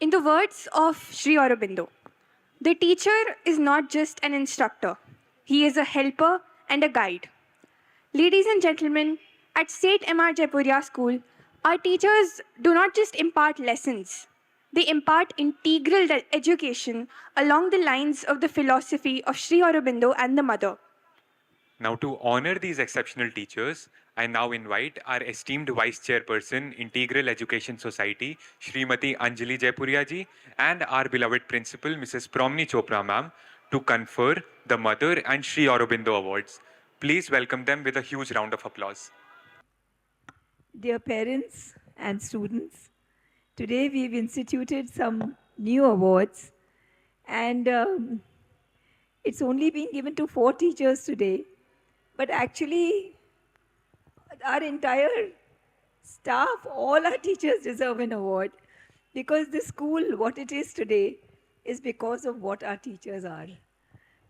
In the words of Sri Aurobindo, the teacher is not just an instructor, he is a helper and a guide. Ladies and gentlemen, at State MR Jaipuria School, our teachers do not just impart lessons, they impart integral education along the lines of the philosophy of Sri Aurobindo and the Mother. Now, to honor these exceptional teachers, I now invite our esteemed Vice Chairperson, Integral Education Society, Srimati Anjali Jaipuria ji, and our beloved Principal, Mrs. Promni Chopra ma'am, to confer the Mother and Sri Aurobindo Awards. Please welcome them with a huge round of applause. Dear parents and students, today we've instituted some new awards, and it's only been given to 4 teachers today, but actually our entire staff, all our teachers deserve an award, because the school, what it is today, is because of what our teachers are.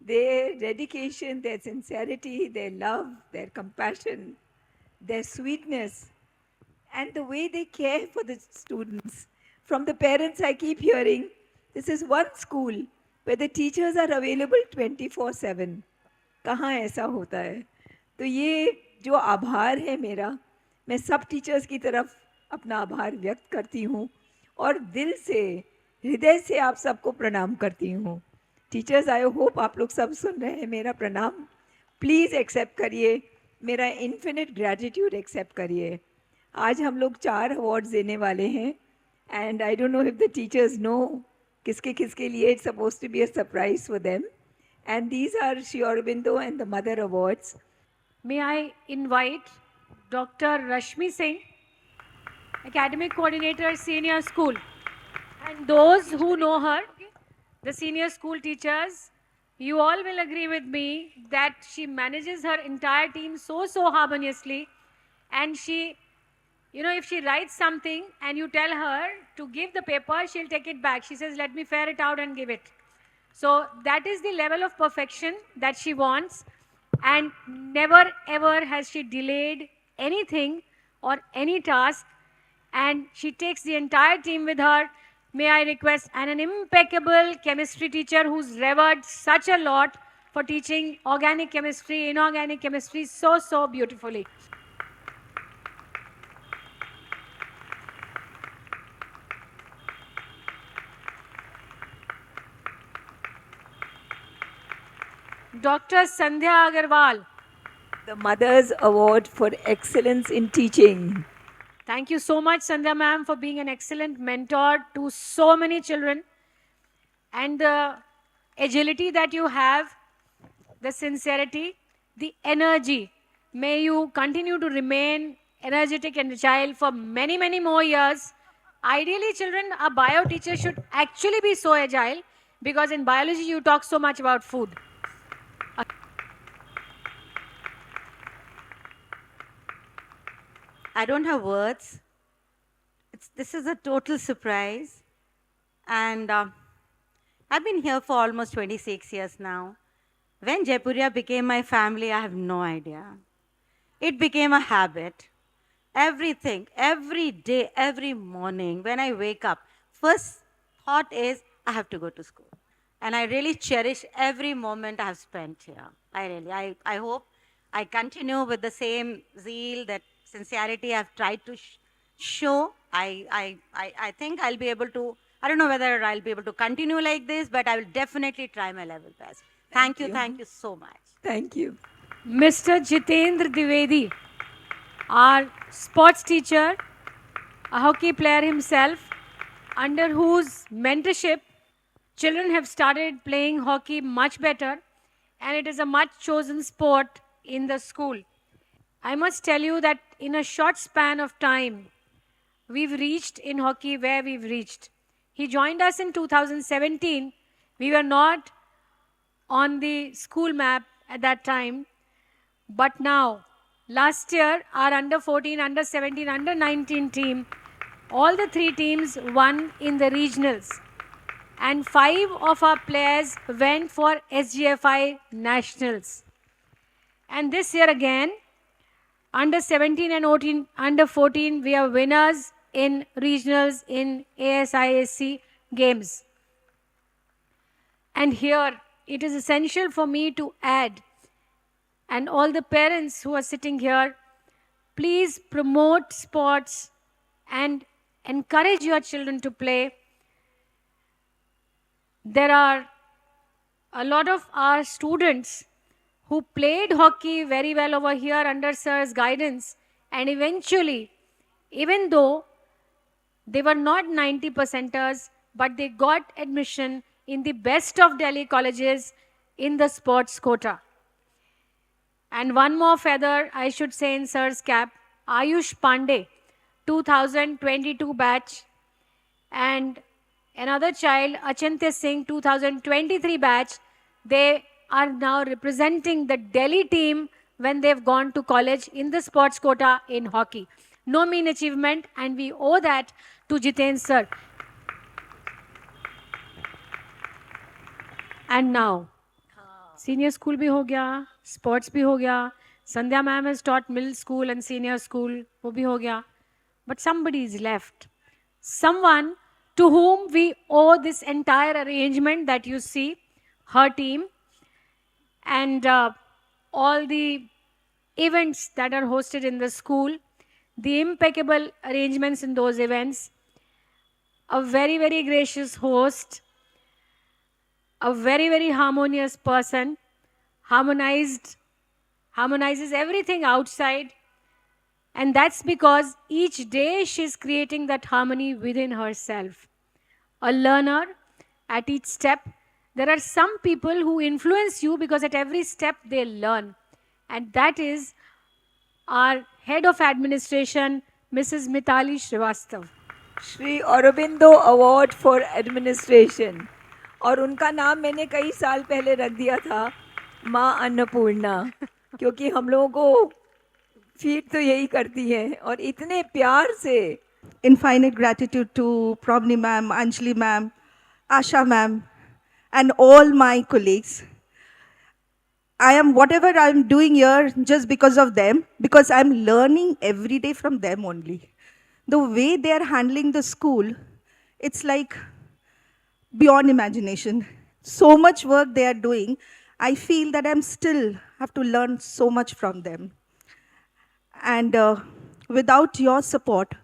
Their dedication, their sincerity, their love, their compassion, their sweetness, and the way they care for the students. From the parents, I keep hearing, this is one school where the teachers are available 24/7. कहाँ ऐसा होता है? तो ये जो आभार है मेरा, मैं सब टीचर्स की तरफ अपना आभार व्यक्त करती हूँ और दिल से, हृदय से आप सबको प्रणाम करती हूँ. टीचर्स, आई होप आप लोग सब सुन रहे हैं मेरा प्रणाम. प्लीज़ एक्सेप्ट करिए, मेरा इन्फिनिट ग्रैटिट्यूड एक्सेप्ट करिए. आज हम लोग 4 अवार्ड्स देने वाले हैं, and I don't know if the teachers know किसके किसके लिए. It's supposed to be a surprise for them, and these are Shri Aurobindo and the mother awards. May I invite Dr. Rashmi Singh, Academic Coordinator, Senior School, and those who know her, the senior school teachers, you all will agree with me that she manages her entire team so harmoniously, and she, if she writes something and you tell her to give the paper, she'll take it back. She says, let me fair it out and give it. So that is the level of perfection that she wants, and never ever has she delayed anything or any task, and she takes the entire team with her. May I request an impeccable chemistry teacher who's revered such a lot for teaching organic chemistry, inorganic chemistry so beautifully. Dr. Sandhya Agarwal. The Mother's Award for Excellence in Teaching. Thank you so much, Sandhya ma'am, for being an excellent mentor to so many children. And the agility that you have, the sincerity, the energy. May you continue to remain energetic and agile for many more years. Ideally, children, a bio teacher should actually be so agile, because in biology you talk so much about food. I don't have words. This is a total surprise. And I've been here for almost 26 years now. When Jaipuria became my family, I have no idea. It became a habit. Everything, every day, every morning, when I wake up, first thought is, I have to go to school. And I really cherish every moment I have spent here. I hope I continue with the same zeal, that sincerity I've tried to show. I think I'll be able to, I don't know whether I'll be able to continue like this, but I will definitely try my level best. Thank you so much. Thank you. Mr. Jitendra Dwivedi, our sports teacher, a hockey player himself, under whose mentorship children have started playing hockey much better, and it is a much chosen sport in the school. I must tell you that in a short span of time, we've reached in hockey where we've reached. He joined us in 2017. We were not on the school map at that time, but now, last year, our under 14, under 17, under 19 team, all the 3 teams won in the regionals. And 5 of our players went for SGFI nationals. And this year again, under 17 and under 14, we are winners in regionals in ASISC games. And here, it is essential for me to add, and all the parents who are sitting here, please promote sports and encourage your children to play. There are a lot of our students who played hockey very well over here under sir's guidance, and eventually, even though they were not 90 percenters, but they got admission in the best of Delhi colleges in the sports quota. And one more feather I should say in sir's cap, Ayush Pandey, 2022 batch, and another child, Achintya Singh, 2023 batch, they are now representing the Delhi team when they've gone to college in the sports quota in hockey. No mean achievement, and we owe that to Jiten sir. And now, senior school bhi ho gaya, sports bhi ho gaya, Sandhya ma'am has taught middle school and senior school, wo bhi ho gaya. But somebody is left. Someone to whom we owe this entire arrangement that you see, her team, and all the events that are hosted in the school, the impeccable arrangements in those events, a very, very gracious host, a very, very harmonious person, harmonizes everything outside, and that's because each day she's creating that harmony within herself. A learner at each step. There are some people who influence you because at every step they learn. And that is our head of administration, Mrs. Mitali Srivastav. Shri Aurobindo award for administration, और उनका नाम मैंने कई साल पहले रख दिया था माँ अन्नपूर्णा, क्योंकि हम लोगों को फीड तो यही करती है और इतने प्यार से. Infinite gratitude to Prabni ma'am, Anjali ma'am, Asha ma'am, and all my colleagues. I am whatever I'm doing here just because of them, because I'm learning every day from them only. The way they are handling the school, it's like beyond imagination. So much work they are doing. I feel that I'm still have to learn so much from them. And without your support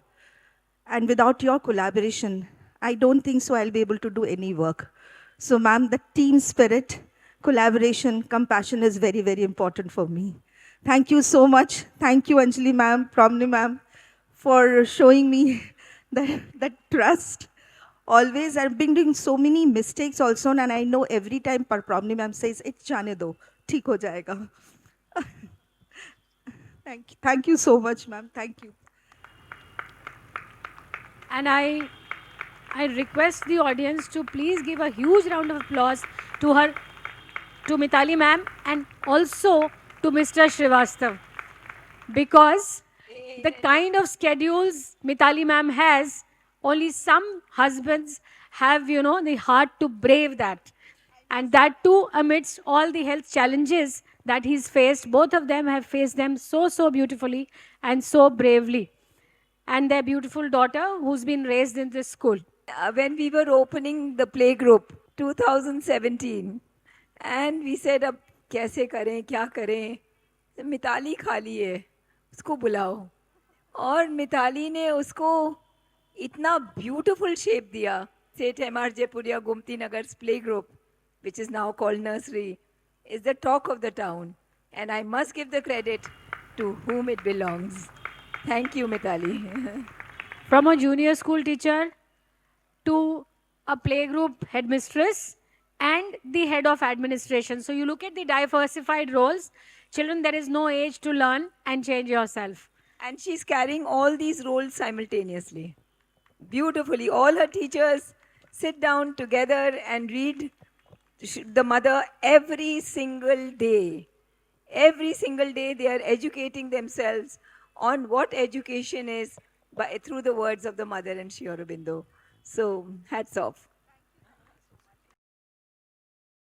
and without your collaboration, I don't think so I'll be able to do any work. So ma'am, the team spirit, collaboration, compassion is very, very important for me. Thank you so much. Thank you, Anjali ma'am, Promni ma'am, for showing me that trust. Always, I've been doing so many mistakes also, and I know every time Promni ma'am says, "It's jaane do, theek ho jayega." Thank you so much, ma'am. Thank you. And I request the audience to please give a huge round of applause to her, to Mitali ma'am, and also to Mr. Srivastav. Because the kind of schedules Mitali ma'am has, only some husbands have, the heart to brave that. And that too amidst all the health challenges that he's faced. Both of them have faced them so, so beautifully and so bravely. And their beautiful daughter who's been raised in this school. When we were opening the play group 2017, and we said अब कैसे करें, क्या करें, मिताली खाली है, उसको बुलाओ. और मिताली ने उसको इतना beautiful shape दिया. St. M.R. Jaipuria Gomti Nagar's play group, which is now called nursery, is the talk of the town. And I must give the credit to whom it belongs. Thank you, Mitali. From a junior school teacher to a playgroup headmistress and the head of administration. So you look at the diversified roles. Children, there is no age to learn and change yourself. And she's carrying all these roles simultaneously. Beautifully. All her teachers sit down together and read the mother every single day. Every single day they are educating themselves on what education is through the words of the mother and Sri Aurobindo. So hats off.